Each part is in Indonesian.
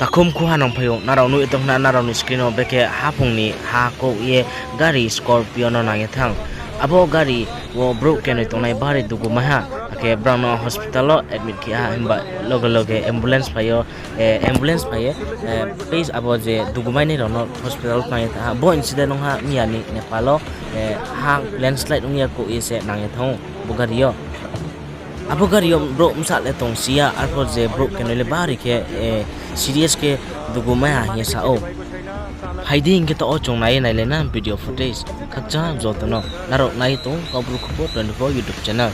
takum ku hanong phayo narau nu itong na narau ni screen o beke hapung ni ha ko ye gari scorpio no nange thang abo gari wo bro ken itong nai bari dugu maha ke brown hospital lo admit ki ha himba loge ambulance phayo ambulance phaye please abo je dugu mai ni rono hospital phaye ta bo incident ha miani Nepal lo ha landslide ung ya ko ise nange thong bugario abo gario bro msa le tong sia arpo je bro ken le bari ke serious ke dugu mai ha ye sa o hiding ke to ochong nai nai le na video footage khakja jotono naro nai to Khupo 24 YouTube channel.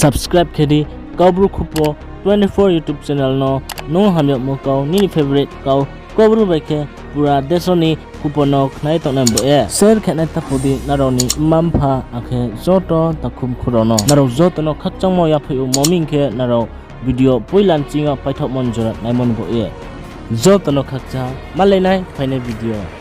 Subscribe kedi Khupo 24 YouTube channel no hamyak mo kau ni favorite kau Khupo baike pura desoni Khupo no knai to nambo e share khane tapodi naroni mampha akhe joto takum khurono naro joto no khakchang mo ya phayu moming ke naro video poilan chinga paithok monjora naimon bo e joto no khakcha malai nai phaine video